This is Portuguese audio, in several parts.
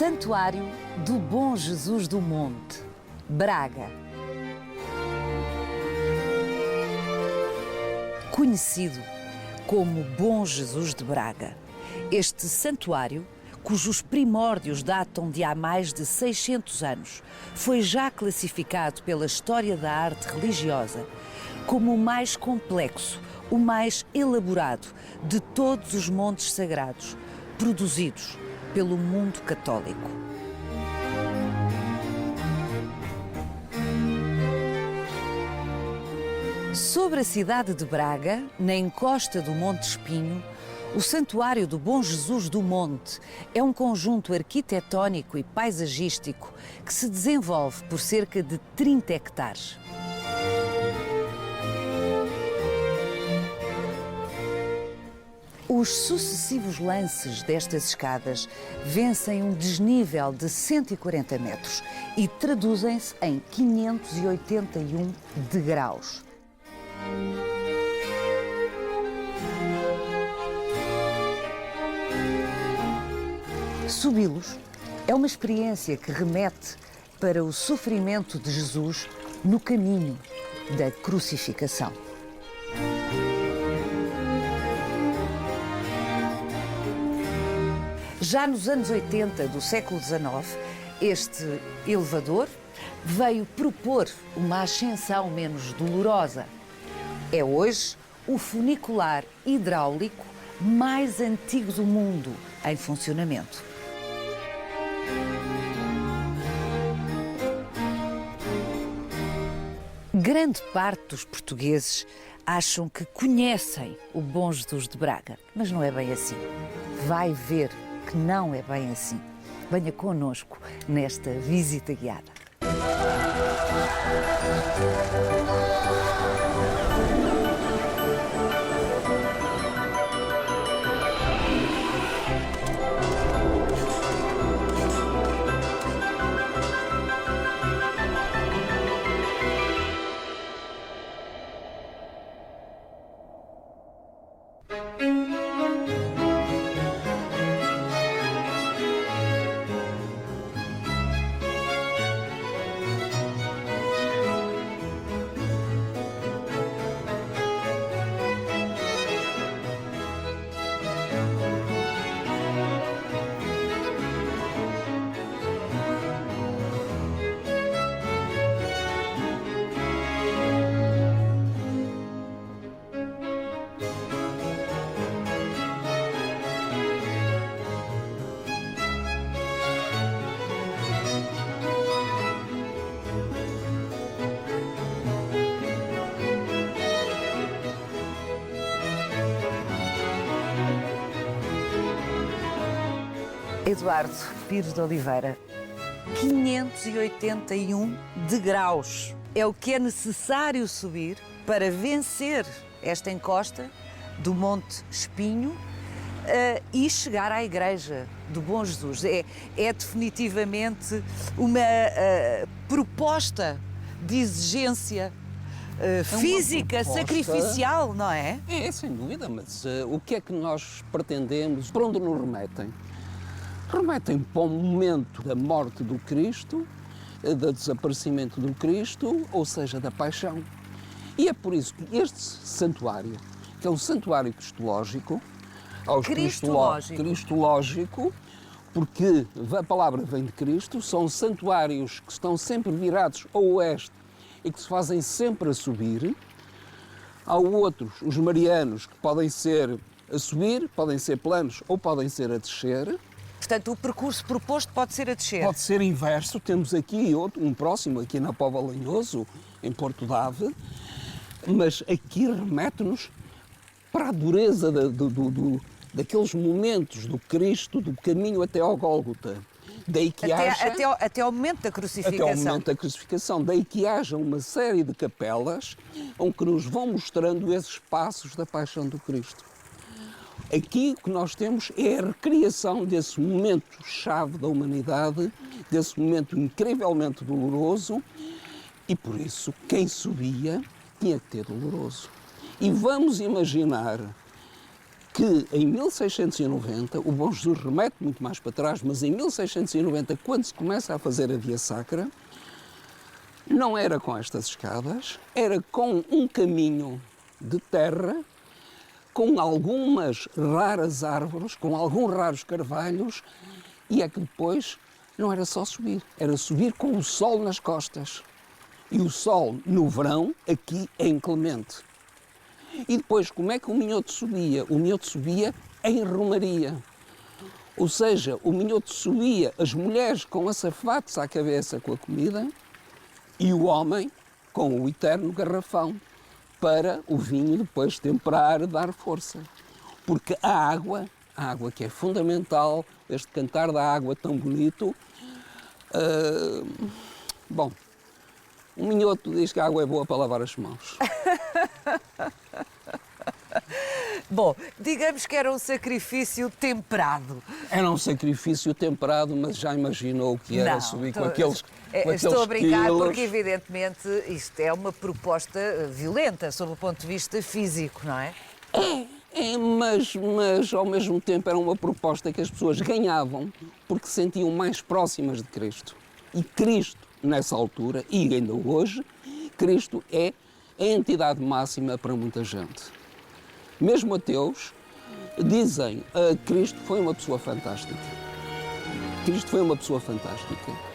Santuário do Bom Jesus do Monte, Braga. Conhecido como Bom Jesus de Braga, este santuário, cujos primórdios datam de há mais de 600 anos, foi já classificado pela história da arte religiosa como o mais complexo, o mais elaborado de todos os montes sagrados produzidos pelo mundo católico. Sobre a cidade de Braga, na encosta do Monte Espinho, o Santuário do Bom Jesus do Monte é um conjunto arquitetónico e paisagístico que se desenvolve por cerca de 30 hectares. Os sucessivos lances destas escadas vencem um desnível de 140 metros e traduzem-se em 581 degraus. Subi-los é uma experiência que remete para o sofrimento de Jesus no caminho da crucificação. Já nos anos 80 do século XIX, este elevador veio propor uma ascensão menos dolorosa. É hoje o funicular hidráulico mais antigo do mundo em funcionamento. Grande parte dos portugueses acham que conhecem o Bom Jesus de Braga, mas não é bem assim. Vai ver que não é bem assim. Venha connosco nesta visita guiada. Eduardo Pires de Oliveira, 581 degraus. É o que é necessário subir para vencer esta encosta do Monte Espinho e chegar à Igreja do Bom Jesus. É definitivamente uma proposta de exigência física, sacrificial, não é? É, sem dúvida, mas o que é que nós pretendemos? Para onde nos remetem? Remetem para o momento da morte do Cristo, do desaparecimento do Cristo, ou seja, da paixão. E é por isso que este santuário, que é um santuário cristológico, cristológico, porque a palavra vem de Cristo, são santuários que estão sempre virados ao oeste e que se fazem sempre a subir. Há outros, os marianos, que podem ser a subir, podem ser planos ou podem ser a descer. Portanto, o percurso proposto pode ser a descer. Pode ser inverso. Temos aqui outro, um próximo, aqui na Póvoa Lanhoso, em Porto Dave, mas aqui remete-nos para a dureza daqueles momentos do Cristo, do caminho até ao Gólgota. Daí que até ao momento da crucificação. Até ao momento da crucificação. Daí que haja uma série de capelas onde nos vão mostrando esses passos da paixão do Cristo. Aqui o que nós temos é a recriação desse momento-chave da humanidade, desse momento incrivelmente doloroso, e por isso quem subia tinha que ter doloroso. E vamos imaginar que em 1690, o Bom Jesus remete muito mais para trás, mas em 1690, quando se começa a fazer a Via Sacra, não era com estas escadas, era com um caminho de terra, com algumas raras árvores, com alguns raros carvalhos, e é que depois não era só subir, era subir com o sol nas costas. E o sol, no verão, aqui é inclemente. E depois, como é que o minhoto subia? O minhoto subia em romaria. Ou seja, o minhoto subia, as mulheres com açafates à cabeça com a comida e o homem com o eterno garrafão para o vinho depois temperar, dar força. Porque a água que é fundamental, este cantar da água tão bonito, bom, o minhoto diz que a água é boa para lavar as mãos. Bom, digamos que era um sacrifício temperado. Era um sacrifício temperado, mas já imaginou o que era subir com aqueles Estou a brincar quilos. porque, evidentemente, isto é uma proposta violenta, sob o ponto de vista físico, não é? Mas ao mesmo tempo era uma proposta que as pessoas ganhavam porque se sentiam mais próximas de Cristo. E Cristo, nessa altura, e ainda hoje, Cristo é a entidade máxima para muita gente. Mesmo ateus dizem que Cristo foi uma pessoa fantástica. Cristo foi uma pessoa fantástica.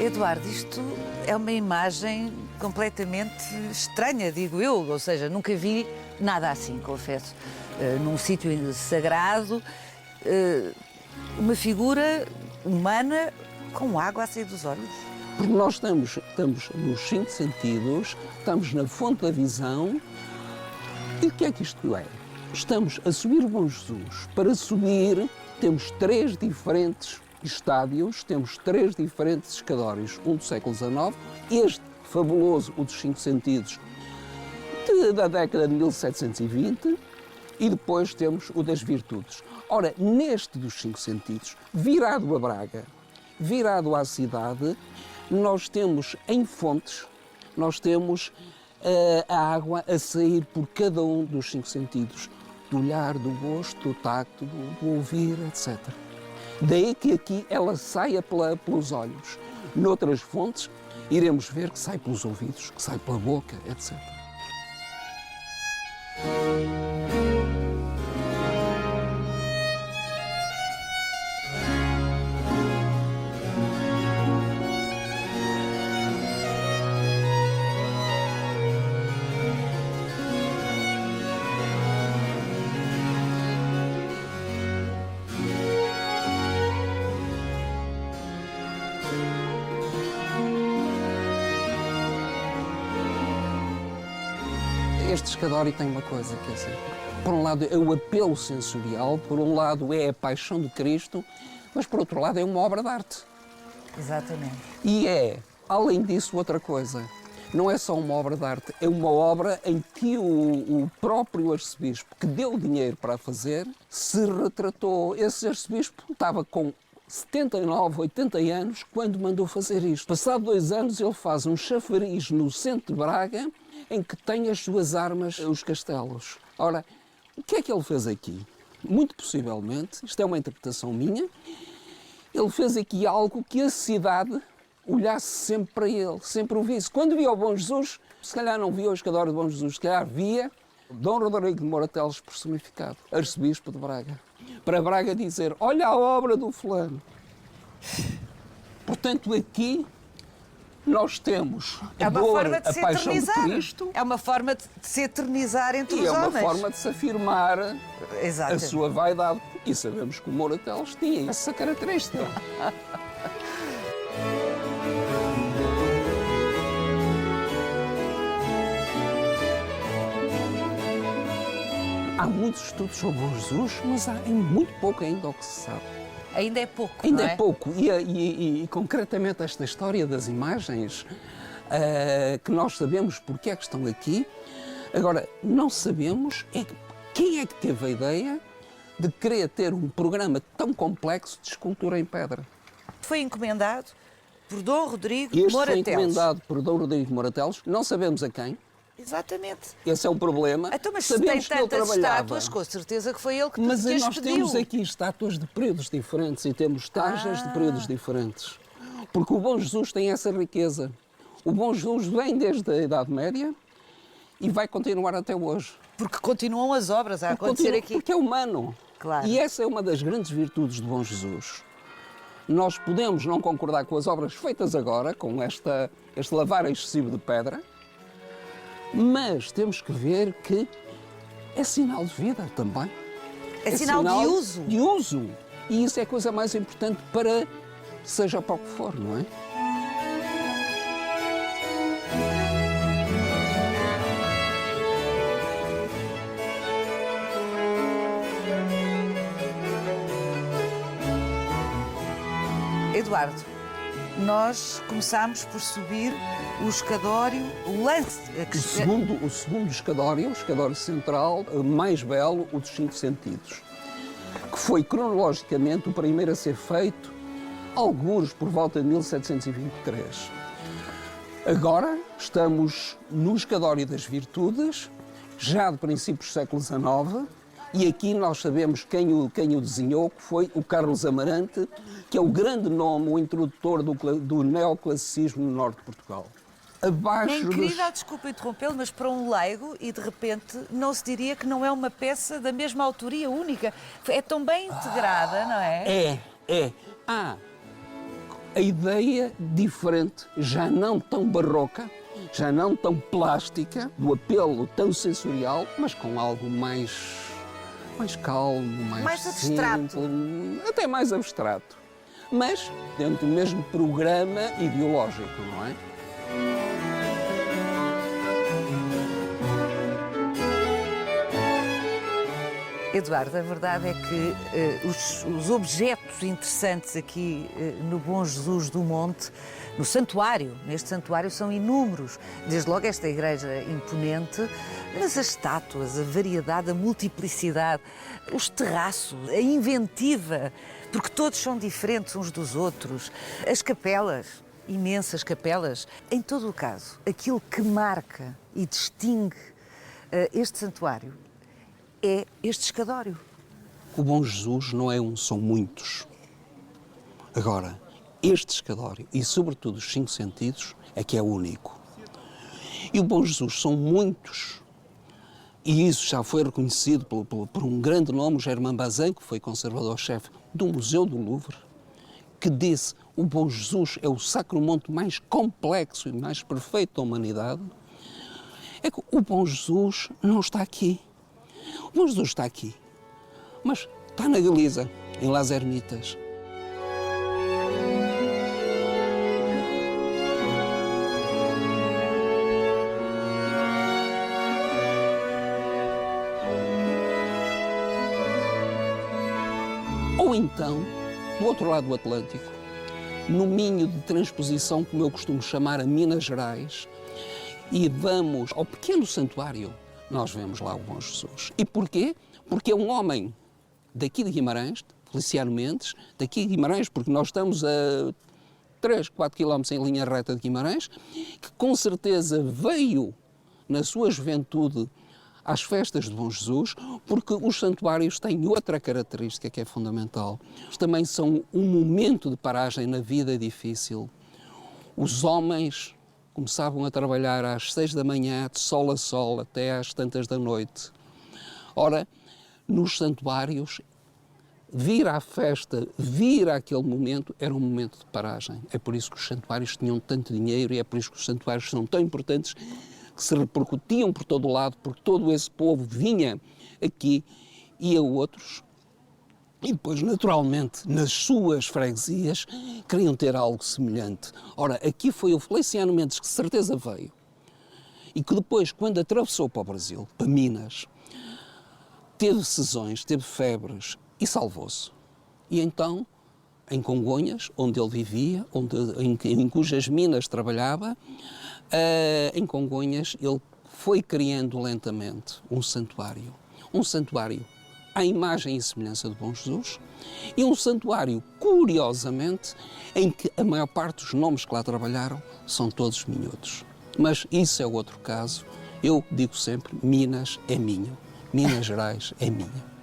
Eduardo, isto é uma imagem completamente estranha, digo eu, ou seja, nunca vi nada assim, confesso. Num sítio sagrado, uma figura humana com água a sair dos olhos. Porque nós estamos nos 5 sentidos, estamos na fonte da visão. E o que é que isto é? Estamos a subir o Bom Jesus. Para subir, temos 3 diferentes estádios, temos 3 diferentes escadórios. Um do século XIX, este fabuloso, o dos 5 sentidos, da década de 1720, e depois temos o das virtudes. Ora, neste dos 5 sentidos, virado a Braga, virado à cidade, nós temos em fontes, nós temos a água a sair por cada um dos 5 sentidos, do olhar, do gosto, do tacto, do ouvir, etc. Daí que aqui ela saia pelos olhos. Noutras fontes, iremos ver que sai pelos ouvidos, que sai pela boca, etc. Este escadório tem uma coisa, quer dizer, por um lado é o apelo sensorial, por um lado é a paixão de Cristo, mas por outro lado é uma obra de arte. Exatamente. E é, além disso, outra coisa. Não é só uma obra de arte, é uma obra em que o próprio arcebispo, que deu o dinheiro para a fazer, se retratou. Esse arcebispo estava com 79, 80 anos quando mandou fazer isto. Passado 2 anos ele faz um chafariz no centro de Braga em que tem as suas armas, os castelos. Ora, o que é que ele fez aqui? Muito possivelmente, isto é uma interpretação minha, ele fez aqui algo que a cidade olhasse sempre para ele, sempre o visse. Quando via o Bom Jesus, se calhar não via o escadório de Bom Jesus, se calhar via Dom Rodrigo de Morateles personificado, arcebispo de Braga. Para Braga dizer, olha a obra do fulano. Portanto, aqui nós temos a dor, a paixão de Cristo. É uma forma de se eternizar entre os homens. E é uma forma de se afirmar a sua vaidade. E sabemos que o Morateles tinha essa característica. Há muitos estudos sobre o Jesus, mas há muito pouco ainda o que se sabe. Ainda é pouco, ainda não é? É pouco. E concretamente esta história das imagens, que nós sabemos porque é que estão aqui. Agora, não sabemos quem é que teve a ideia de querer ter um programa tão complexo de escultura em pedra. Foi encomendado por Dom Rodrigo Este Moratelos. foi encomendado por Dom Rodrigo Moratelos, não sabemos a quem. Exatamente. Esse é o problema. Então, mas se sabemos tem que ele tantas trabalhava. estátuas, com certeza que foi ele que Mas as nós pediu. temos aqui estátuas de períodos diferentes e temos tajas de períodos diferentes. Porque o Bom Jesus tem essa riqueza. O Bom Jesus vem desde a Idade Média e vai continuar até hoje. Porque continuam as obras a acontecer aqui. Porque é humano. Claro. E essa é uma das grandes virtudes do Bom Jesus. Nós podemos não concordar com as obras feitas agora, com este lavar excessivo de pedra, mas temos que ver que é sinal de vida também. É sinal de uso. De uso. E isso é a coisa mais importante para seja para o que for, não é? Eduardo, nós começámos por subir o escadório, o lance. O segundo escadório, o escadório central, o mais belo, o dos 5 sentidos, que foi cronologicamente o primeiro a ser feito, alguns por volta de 1723. Agora estamos no escadório das virtudes, já de princípios do século XIX, e aqui nós sabemos quem o desenhou, que foi o Carlos Amarante, que é o grande nome, o introdutor do neoclassicismo no norte de Portugal. Abaixo é incrível, desculpa interrompê-lo, mas para um leigo, e de repente não se diria que não é uma peça da mesma autoria única. É tão bem integrada, não é? É. Há a ideia diferente, já não tão barroca, já não tão plástica, do apelo tão sensorial, mas com algo mais calmo, mais abstrato. Simples, até mais abstrato. Mas dentro do mesmo programa ideológico, não é? Eduardo, a verdade é que os objetos interessantes aqui no Bom Jesus do Monte, no santuário, neste santuário, são inúmeros. Desde logo esta igreja imponente, mas as estátuas, a variedade, a multiplicidade, os terraços, a inventiva, porque todos são diferentes uns dos outros, as capelas, imensas capelas. Em todo o caso, aquilo que marca e distingue este santuário é este escadório. O Bom Jesus não é um, são muitos. Agora, este escadório, e sobretudo os 5 sentidos, é que é único. E o Bom Jesus são muitos, e isso já foi reconhecido por um grande nome, o Germain Bazin, que foi conservador-chefe do Museu do Louvre, que disse: o Bom Jesus é o sacromonte mais complexo e mais perfeito da humanidade. É que o Bom Jesus não está aqui. O Bom Jesus está aqui, mas está na Galiza, em Las Ermitas. Ou então, do outro lado do Atlântico, no Minho de transposição, como eu costumo chamar, a Minas Gerais, e vamos ao pequeno santuário, nós vemos lá o Bom Jesus. E porquê? Porque é um homem daqui de Guimarães, Feliciano Mendes, daqui de Guimarães, porque nós estamos a 3, 4 quilómetros em linha reta de Guimarães, que com certeza veio na sua juventude às festas de Bom Jesus, porque os santuários têm outra característica que é fundamental. Também são um momento de paragem na vida difícil. Os homens começavam a trabalhar às 6 da manhã, de sol a sol, até às tantas da noite. Ora, nos santuários, vir à festa, vir àquele momento, era um momento de paragem. É por isso que os santuários tinham tanto dinheiro e é por isso que os santuários são tão importantes, que se repercutiam por todo o lado, porque todo esse povo vinha aqui, ia a outros, e depois, naturalmente, nas suas freguesias, queriam ter algo semelhante. Ora, aqui foi o Feliciano Mendes que de certeza veio, e que depois, quando atravessou para o Brasil, para Minas, teve sezões, teve febres e salvou-se. E então, em Congonhas, onde ele vivia, em cujas minas trabalhava, em Congonhas ele foi criando lentamente um santuário à imagem e semelhança de Bom Jesus, e um santuário, curiosamente, em que a maior parte dos nomes que lá trabalharam são todos minhotos. Mas isso é outro caso. Eu digo sempre, Minas é minha, Minas Gerais é minha.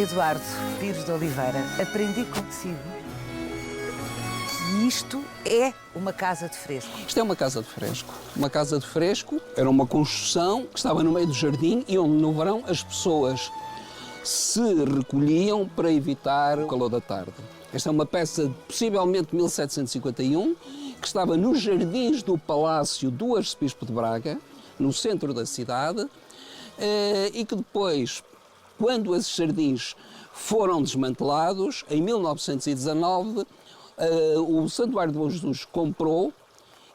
Eduardo Pires de Oliveira, aprendi consigo que isto é uma casa de fresco. Isto é uma casa de fresco. Uma casa de fresco era uma construção que estava no meio do jardim e onde no verão as pessoas se recolhiam para evitar o calor da tarde. Esta é uma peça possivelmente de 1751 que estava nos jardins do Palácio do Arcebispo de Braga, no centro da cidade, e que depois, quando esses jardins foram desmantelados, em 1919, o Santuário de Bom Jesus comprou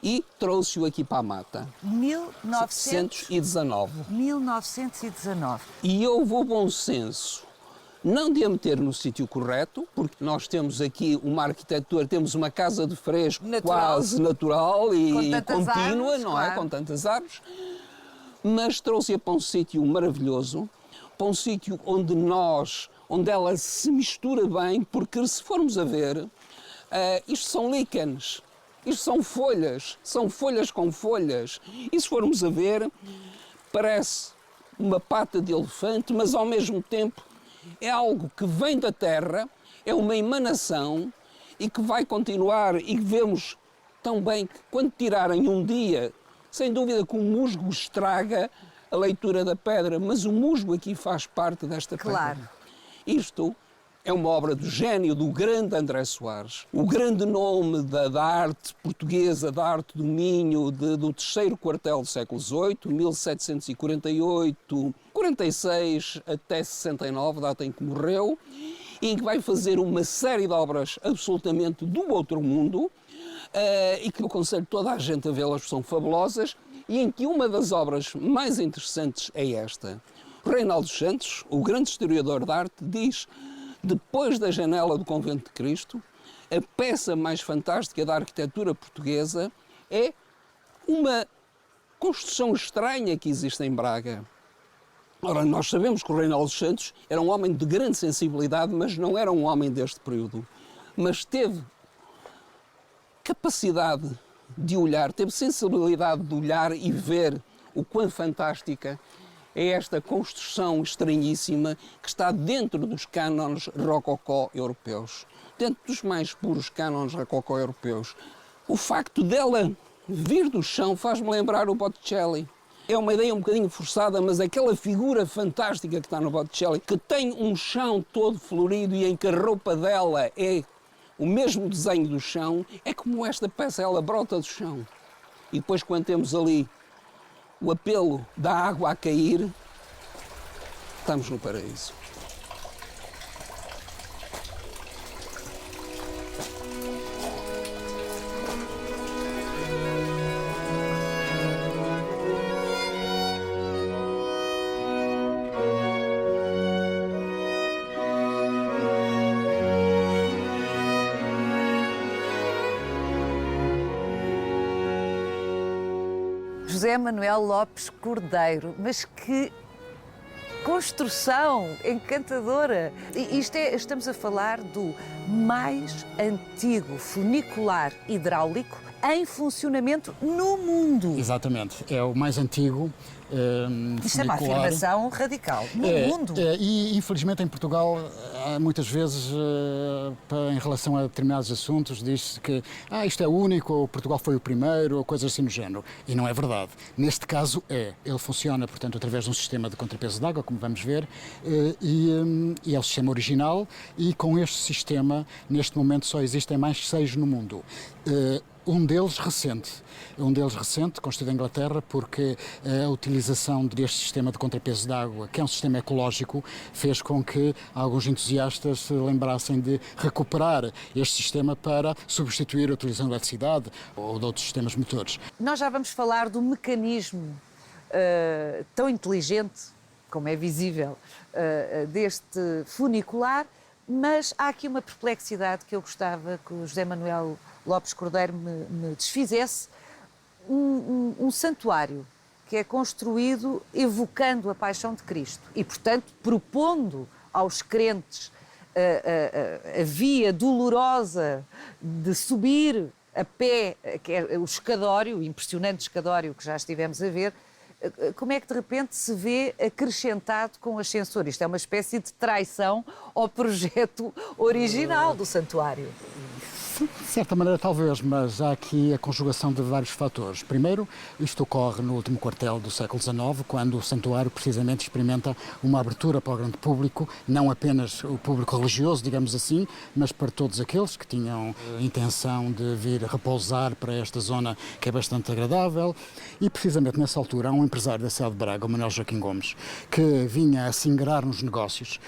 e trouxe-o aqui para a mata. 1919. 1919. E houve o bom senso, não de a meter no sítio correto, porque nós temos aqui uma arquitetura, temos uma casa de fresco quase natural e contínua, árvores, não claro. é? Com tantas árvores, mas trouxe-a para um sítio maravilhoso, para um sítio onde ela se mistura bem, porque se formos a ver, isto são líquenes, isto são folhas com folhas, e se formos a ver, parece uma pata de elefante, mas ao mesmo tempo é algo que vem da terra, é uma emanação e que vai continuar, e que vemos tão bem que quando tirarem um dia, sem dúvida que o musgo estraga a leitura da pedra, mas o musgo aqui faz parte desta Claro. pedra. Isto é uma obra do gênio do grande André Soares, o grande nome da arte portuguesa, da arte do Minho, do terceiro quartel do século XVIII, 1748, 46 até 69, data em que morreu, e em que vai fazer uma série de obras absolutamente do outro mundo, e que eu aconselho toda a gente a vê-las, porque são fabulosas, e em que uma das obras mais interessantes é esta. Reinaldo Santos, o grande historiador da arte, diz: depois da janela do Convento de Cristo, a peça mais fantástica da arquitetura portuguesa é uma construção estranha que existe em Braga. Ora, nós sabemos que o Reinaldo Santos era um homem de grande sensibilidade, mas não era um homem deste período. Mas teve capacidade de olhar, teve sensibilidade de olhar e ver o quão fantástica é esta construção estranhíssima que está dentro dos cânones rococó europeus, dentro dos mais puros cânones rococó europeus. O facto dela vir do chão faz-me lembrar o Botticelli. É uma ideia um bocadinho forçada, mas aquela figura fantástica que está no Botticelli, que tem um chão todo florido e em que a roupa dela é o mesmo desenho do chão, é como esta peça, ela brota do chão. E depois, quando temos ali o apelo da água a cair, estamos no paraíso. José Manuel Lopes Cordeiro, mas que construção encantadora! Estamos a falar do mais antigo funicular hidráulico em funcionamento no mundo. Exatamente, é o mais antigo Isto é uma afirmação radical. No mundo. E infelizmente em Portugal, muitas vezes, em relação a determinados assuntos, diz-se que isto é único, ou Portugal foi o primeiro, ou coisas assim no género. E não é verdade. Neste caso ele funciona, portanto, através de um sistema de contrapeso de água, como vamos ver, e é o sistema original, e com este sistema, neste momento, só existem mais 6 no mundo. Um deles recente, construído em Inglaterra, porque a utilização utilização deste sistema de contrapeso de água, que é um sistema ecológico, fez com que alguns entusiastas se lembrassem de recuperar este sistema para substituir a utilização de eletricidade ou de outros sistemas motores. Nós já vamos falar do mecanismo tão inteligente, como é visível, deste funicular, mas há aqui uma perplexidade que eu gostava que o José Manuel Lopes Cordeiro me desfizesse. Um santuário que é construído evocando a paixão de Cristo e, portanto, propondo aos crentes a via dolorosa de subir a pé, que é o escadório, o impressionante escadório que já estivemos a ver. Como é que de repente se vê acrescentado com ascensor? Isto é uma espécie de traição ao projeto original do santuário. De certa maneira, talvez, mas há aqui a conjugação de vários fatores. Primeiro, isto ocorre no último quartel do século XIX, quando o santuário precisamente experimenta uma abertura para o grande público, não apenas o público religioso, digamos assim, mas para todos aqueles que tinham a intenção de vir repousar para esta zona que é bastante agradável. E precisamente nessa altura há um empresário da cidade de Braga, o Manuel Joaquim Gomes, que vinha a se ingrar nos negócios,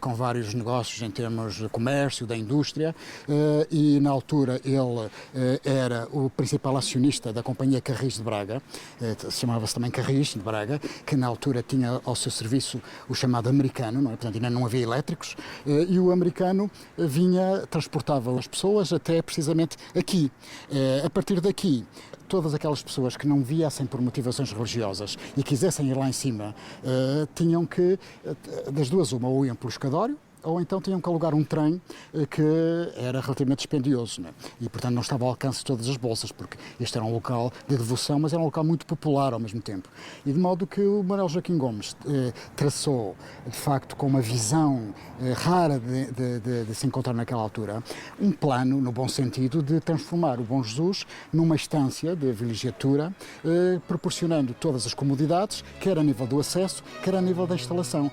com vários negócios em termos de comércio, da indústria, e na altura ele era o principal acionista da companhia Carris de Braga, chamava-se também Carris de Braga, que na altura tinha ao seu serviço o chamado americano, não é? Portanto ainda não havia elétricos, e o americano transportava as pessoas até precisamente aqui. A partir daqui, todas aquelas pessoas que não viessem por motivações religiosas e quisessem ir lá em cima, tinham que, das duas uma, ou iam pelo escadório, ou então tinham que alugar um trem que era relativamente dispendioso, né? E, portanto, não estava ao alcance de todas as bolsas, porque este era um local de devoção, mas era um local muito popular ao mesmo tempo. E de modo que o Manuel Joaquim Gomes traçou, de facto, com uma visão rara de se encontrar naquela altura, um plano, no bom sentido, de transformar o Bom Jesus numa estância de vilegiatura, proporcionando todas as comodidades, quer a nível do acesso, quer a nível da instalação.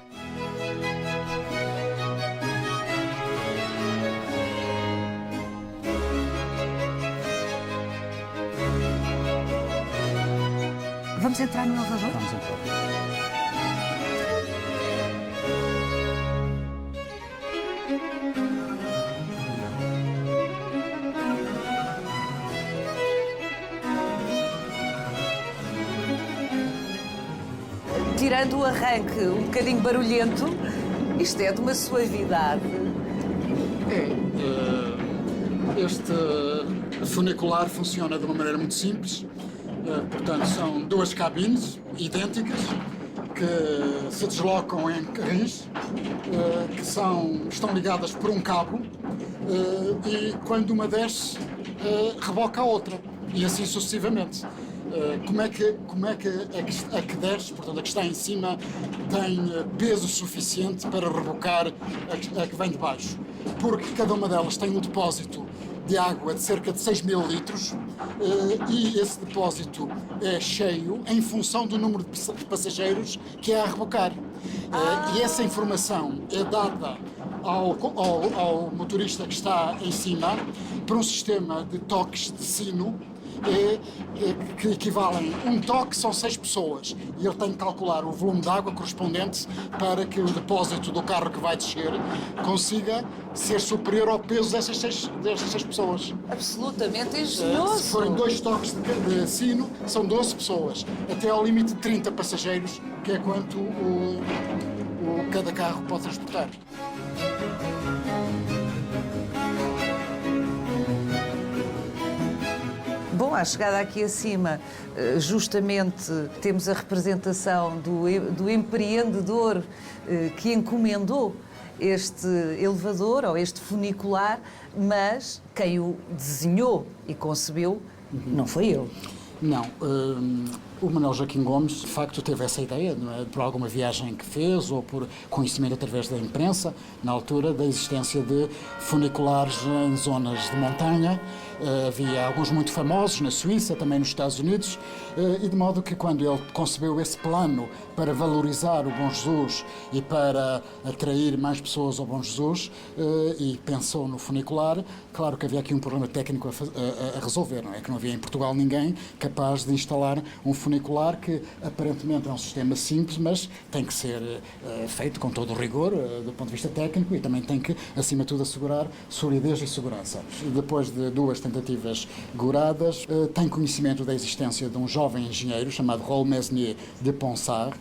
Vamos entrar no elevador? Vamos entrar. Tirando o arranque um bocadinho barulhento, isto é de uma suavidade. Este funicular funciona de uma maneira muito simples. Portanto, são duas cabines idênticas que se deslocam em carris, que estão ligadas por um cabo, e quando uma desce, reboca a outra, e assim sucessivamente. Como é que a que desce, portanto a que está em cima, tem peso suficiente para rebocar a que vem de baixo? Porque cada uma delas tem um depósito de água de cerca de 6.000 litros, e esse depósito é cheio em função do número de passageiros que é a rebocar. E essa informação é dada ao motorista que está em cima por um sistema de toques de sino, que equivalem um toque são 6 pessoas, e ele tem que calcular o volume de água correspondente para que o depósito do carro que vai descer consiga ser superior ao peso destas seis pessoas. Absolutamente engenhoso. Se forem 2 toques de sino, são 12 pessoas, até ao limite de 30 passageiros, que é quanto cada carro pode transportar. Bom, à chegada aqui acima, justamente temos a representação do empreendedor que encomendou este elevador ou este funicular, mas quem o desenhou e concebeu não foi ele. Não, o Manuel Joaquim Gomes, de facto, teve essa ideia, não é? Por alguma viagem que fez ou por conhecimento através da imprensa, na altura, da existência de funiculares em zonas de montanha, havia alguns muito famosos na Suíça, também nos Estados Unidos, e de modo que quando ele concebeu esse plano para valorizar o Bom Jesus e para atrair mais pessoas ao Bom Jesus, e pensou no funicular, claro que havia aqui um problema técnico a resolver, não é? Que não havia em Portugal ninguém capaz de instalar um funicular que aparentemente é um sistema simples, mas tem que ser feito com todo o rigor do ponto de vista técnico e também tem que, acima de tudo, assegurar solidez e segurança. Depois de 2 tentativas goradas, tem conhecimento da existência de um jovem engenheiro chamado Raoul Mesnier de Ponsard,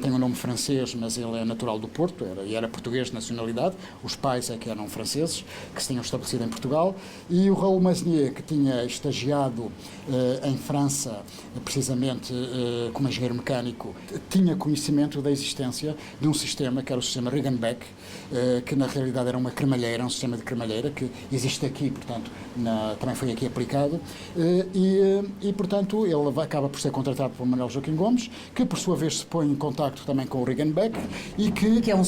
tem um nome francês, mas ele é natural do Porto e era português de nacionalidade, os pais é que eram franceses, que se tinham estabelecido em Portugal, e o Raoul Mesnier, que tinha estagiado em França, precisamente como engenheiro mecânico, tinha conhecimento da existência de um sistema que era o sistema Riggenbeck, que na realidade era uma cremalheira, um sistema de cremalheira que existe aqui, portanto, também foi aqui aplicado, e portanto ele acaba por ser contratado por Manuel Joaquim Gomes, que por sua vez se põe em contacto também com o Riggenbeck e que é um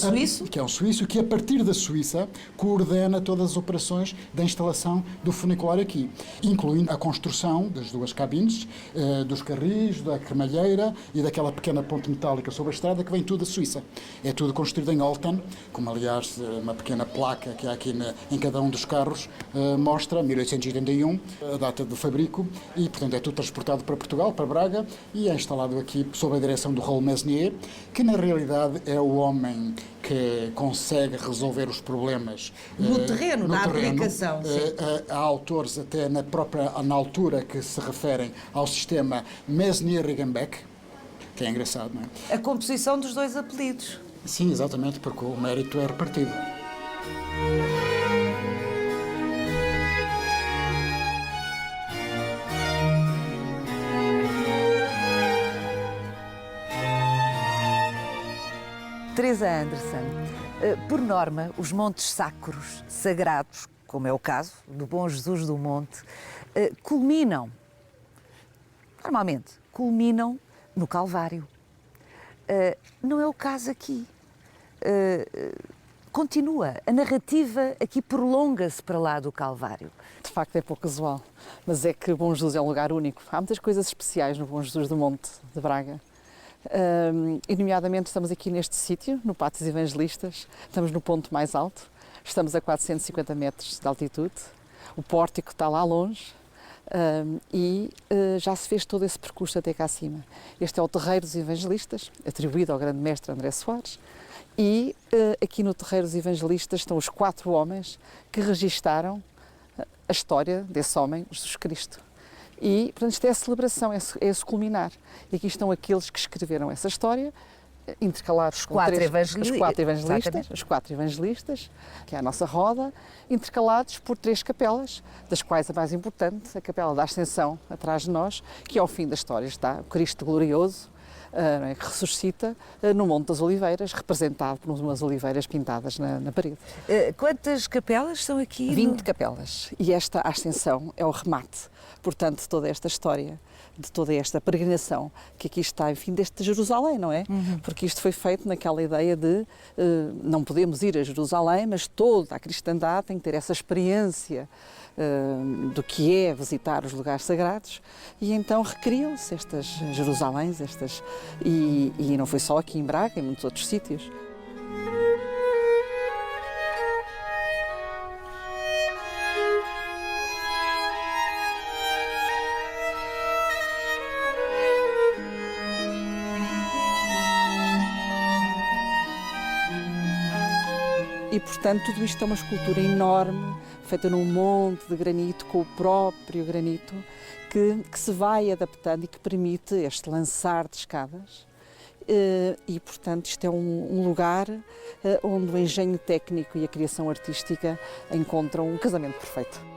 suíço, que a partir da Suíça coordena todas as operações da instalação do funicular aqui, incluindo a construção das 2 cabines, dos carris, da cremalheira e daquela pequena ponte metálica sobre a estrada que vem tudo da Suíça. É tudo construído em Olten, como aliás uma pequena placa que há aqui em cada um dos carros mostra 1881, a data do fabrico, e portanto é tudo transportado para Portugal, para Braga, e é instalado aqui sob a direção do Raoul Mesnier, que na realidade é o homem que consegue resolver os problemas no terreno, na aplicação. Há autores até na altura que se referem ao sistema Mesnier-Riggenbeck, que é engraçado, não é? A composição dos 2 apelidos. Sim, exatamente, porque o mérito é repartido. Teresa Anderson, por norma, os montes sacros, sagrados, como é o caso do Bom Jesus do Monte, normalmente culminam no Calvário. Não é o caso aqui. Continua, a narrativa aqui prolonga-se para lá do Calvário. De facto é pouco usual, mas é que o Bom Jesus é um lugar único. Há muitas coisas especiais no Bom Jesus do Monte de Braga. E nomeadamente estamos aqui neste sítio, no Pátio dos Evangelistas, estamos no ponto mais alto, estamos a 450 metros de altitude, o pórtico está lá longe e já se fez todo esse percurso até cá acima. Este é o Terreiro dos Evangelistas, atribuído ao grande mestre André Soares, e aqui no Terreiro dos Evangelistas estão os 4 homens que registaram a história desse homem, Jesus Cristo. E, portanto, isto é a celebração, é esse culminar. E aqui estão aqueles que escreveram essa história, intercalados os 4 evangelistas, que é a nossa roda, intercalados por 3 capelas, das quais a mais importante, a Capela da Ascensão, atrás de nós, que ao fim da história está o Cristo glorioso, que ressuscita no Monte das Oliveiras, representado por umas oliveiras pintadas na parede. Quantas capelas são aqui? 20 capelas. E esta ascensão é o remate, portanto, de toda esta história, de toda esta peregrinação que aqui está, enfim, deste Jerusalém, não é? Porque isto foi feito naquela ideia de não podemos ir a Jerusalém, mas toda a cristandade tem que ter essa experiência do que é visitar os lugares sagrados, e então recriam-se estas Jerusaléns, e não foi só aqui em Braga, em muitos outros sítios. E, portanto, tudo isto é uma escultura enorme, feita num monte de granito, com o próprio granito, que se vai adaptando e que permite este lançar de escadas. E, portanto, isto é um lugar onde o engenho técnico e a criação artística encontram um casamento perfeito.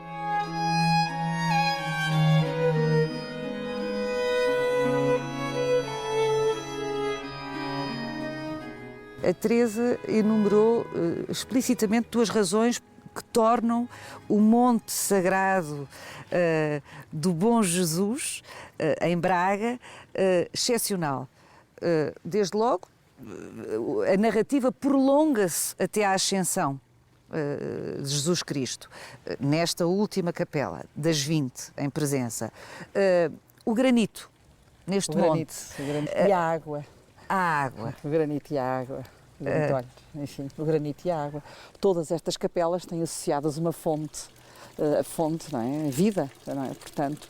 A Teresa enumerou explicitamente 2 razões que tornam o Monte Sagrado do Bom Jesus, em Braga, excepcional. Desde logo, a narrativa prolonga-se até à Ascensão. de Jesus Cristo, nesta última capela, das 20 em presença, o granito, neste monte. O granito e a água. A água. O granito e a água. Olha, enfim, o granito e a água. Todas estas capelas têm associadas uma fonte. A fonte, não é? A vida, não é? Portanto,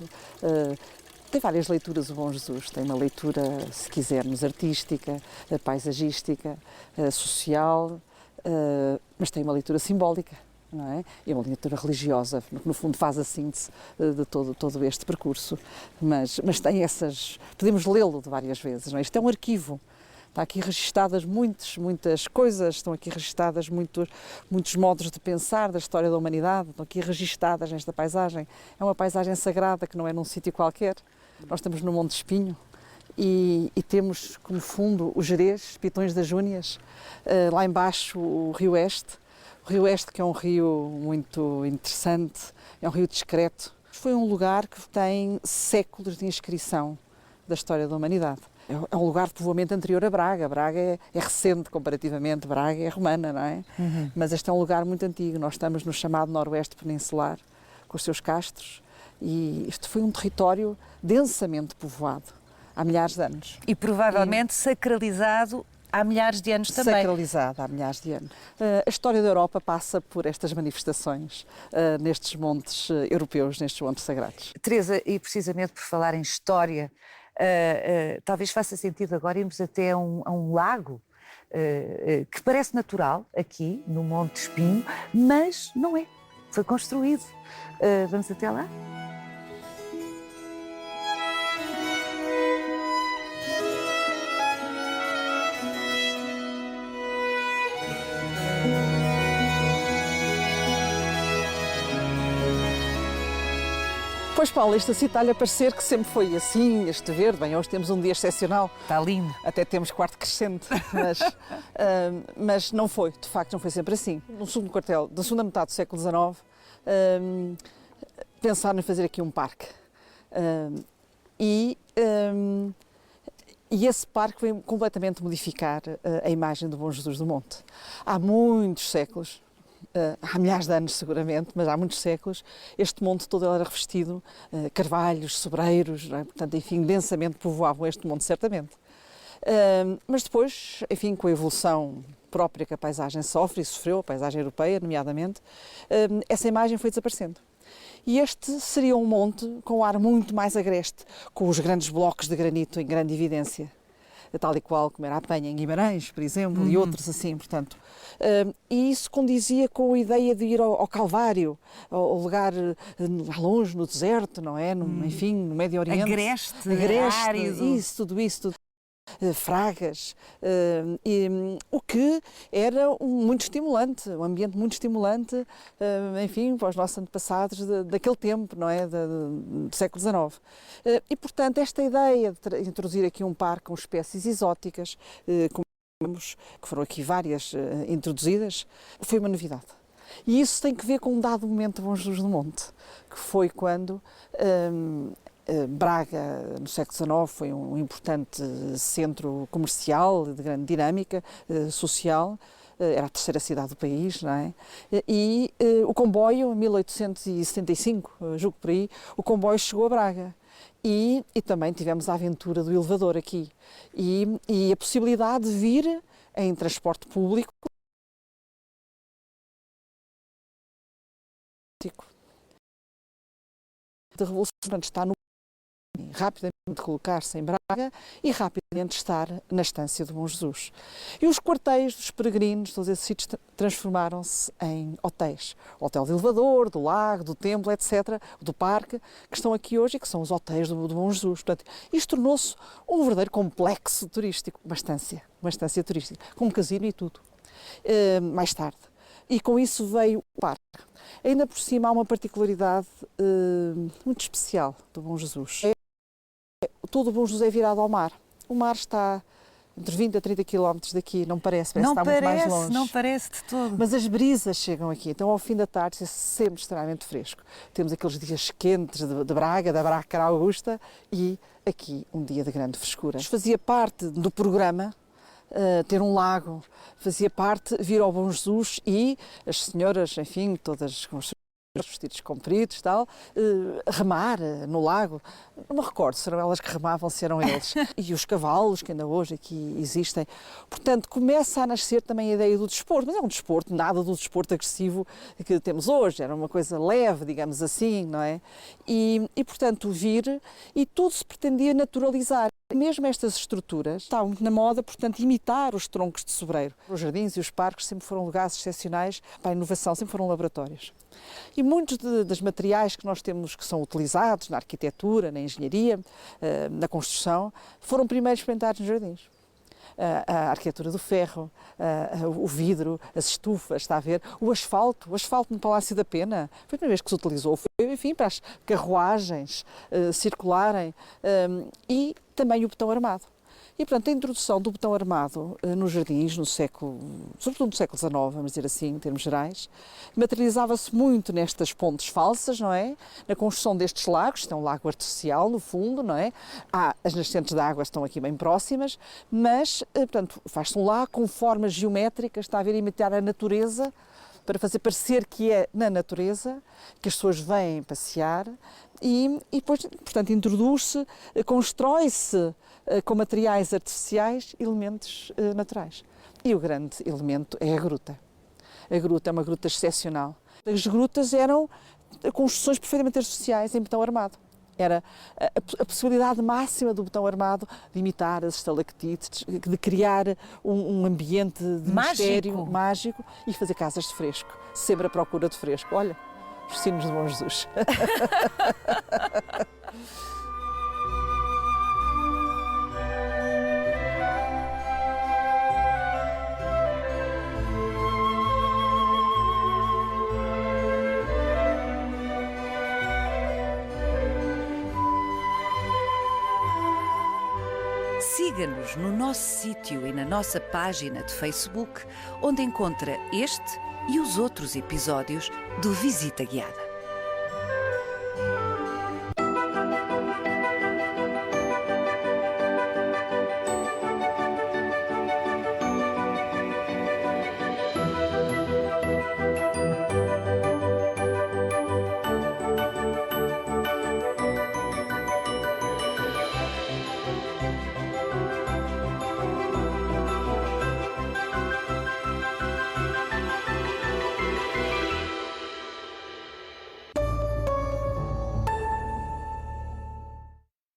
tem várias leituras o Bom Jesus. Tem uma leitura, se quisermos, artística, paisagística, social, mas tem uma leitura simbólica, não é? E uma leitura religiosa, que no fundo faz a síntese de todo este percurso. Mas tem essas... Podemos lê-lo de várias vezes, não é? Isto é um arquivo. Está aqui registadas muitas coisas, estão aqui registadas muitos modos de pensar da história da humanidade, estão aqui registadas nesta paisagem. É uma paisagem sagrada que não é num sítio qualquer. Nós estamos no Monte Espinho e temos como fundo o Gerês, Pitões das Júnias, lá embaixo o Rio Este. O Rio Este, que é um rio muito interessante, é um rio discreto. Foi um lugar que tem séculos de inscrição da história da humanidade. É um lugar de povoamento anterior a Braga. Braga é recente comparativamente, Braga é romana, não é? Uhum. Mas este é um lugar muito antigo. Nós estamos no chamado Noroeste Peninsular, com os seus castros, e isto foi um território densamente povoado há milhares de anos. E provavelmente sacralizado há milhares de anos também. Sacralizado há milhares de anos. A história da Europa passa por estas manifestações nestes montes europeus, nestes montes sagrados. Teresa, e precisamente por falar em história, talvez faça sentido agora irmos até a um lago que parece natural aqui no Monte Espinho, mas não é. Foi construído. Vamos até lá? Pois, Paulo, esta cita-lhe a parecer que sempre foi assim, este verde. Bem, hoje temos um dia excepcional. Está lindo. Até temos quarto crescente, mas não foi, de facto, não foi sempre assim. No segundo quartel, da segunda metade do século XIX, pensaram em fazer aqui um parque. E esse parque veio completamente modificar a imagem do Bom Jesus do Monte. Há muitos séculos, há milhares de anos seguramente, mas há muitos séculos, este monte todo era revestido, carvalhos, sobreiros, não é? Portanto, enfim, densamente povoavam este monte, certamente. Mas depois, enfim, com a evolução própria que a paisagem sofre e sofreu, a paisagem europeia, nomeadamente, essa imagem foi desaparecendo. E este seria um monte com um ar muito mais agreste, com os grandes blocos de granito em grande evidência, tal e qual como era a Penha em Guimarães, por exemplo, e outros assim, portanto. E isso condizia com a ideia de ir ao Calvário, ao lugar lá longe, no deserto, não é? Enfim, no Médio Oriente. Agreste, árido. Isso, tudo isso. Fragas, o que era muito estimulante, um ambiente muito estimulante, enfim, para os nossos antepassados daquele tempo, não é, do século XIX. E, portanto, esta ideia de introduzir aqui um parque com espécies exóticas, como vemos, que foram aqui várias introduzidas, foi uma novidade. E isso tem que ver com um dado momento de Bom Jesus do Monte, que foi quando Braga, no século XIX, foi um importante centro comercial, de grande dinâmica social, era a terceira cidade do país, não é? E o comboio, em 1875, julgo por aí, o comboio chegou a Braga. E também tivemos a aventura do elevador aqui. E a possibilidade de vir em transporte público. De revolução, está no rapidamente colocar-se em Braga e rapidamente estar na estância do Bom Jesus. E os quartéis dos peregrinos, todos esses sítios, transformaram-se em hotéis. O Hotel do Elevador, do Lago, do Templo, etc., do Parque, que estão aqui hoje e que são os hotéis do Bom Jesus. Portanto, isto tornou-se um verdadeiro complexo turístico, uma estância turística, com um casino e tudo. Mais tarde. E com isso veio o parque. Ainda por cima há uma particularidade muito especial do Bom Jesus. Todo o Bom Jesus é virado ao mar. O mar está entre 20 a 30 quilómetros daqui, não parece que está muito mais longe. Não parece de todo. Mas as brisas chegam aqui, então ao fim da tarde é sempre extremamente fresco. Temos aqueles dias quentes de Braga, da Braga Augusta, e aqui um dia de grande frescura. Fazia parte do programa ter um lago, fazia parte vir ao Bom Jesus e as senhoras, enfim, todas com os seus vestidos compridos e tal, remar no lago. Não me recordo se eram elas que remavam, se eram eles. E os cavalos, que ainda hoje aqui existem. Portanto, começa a nascer também a ideia do desporto, mas é um desporto, nada do desporto agressivo que temos hoje, era uma coisa leve, digamos assim, não é? E portanto, vir, e tudo se pretendia naturalizar. Mesmo estas estruturas estavam muito na moda, portanto, imitar os troncos de sobreiro. Os jardins e os parques sempre foram lugares excepcionais para a inovação, sempre foram laboratórios. E muitos dos materiais que nós temos que são utilizados na arquitetura, na engenharia, na construção, foram primeiro experimentados nos jardins. A arquitetura do ferro, o vidro, as estufas, está a ver? O asfalto no Palácio da Pena, foi a primeira vez que se utilizou, foi, enfim, para as carruagens circularem, e também o betão armado. E, portanto, a introdução do betão armado nos jardins, sobretudo no século XIX, vamos dizer assim, em termos gerais, materializava-se muito nestas pontes falsas, não é? Na construção destes lagos, tem um lago artificial no fundo, não é? As nascentes de água estão aqui bem próximas, mas, portanto, faz-se um lago com formas geométricas, está a ver, imitar a natureza, para fazer parecer que é na natureza, que as pessoas vêm passear e depois, portanto, introduz-se, constrói-se com materiais artificiais elementos naturais. E o grande elemento é a gruta. A gruta é uma gruta excepcional. As grutas eram construções perfeitamente artificiais em betão armado. Era a possibilidade máxima do betão armado de imitar as estalactites, de criar um ambiente de mistério mágico e fazer casas de fresco, sempre à procura de fresco. Olha, os sinos de Bom Jesus. Siga-nos no nosso sítio e na nossa página de Facebook, onde encontra este e os outros episódios do Visita Guiada.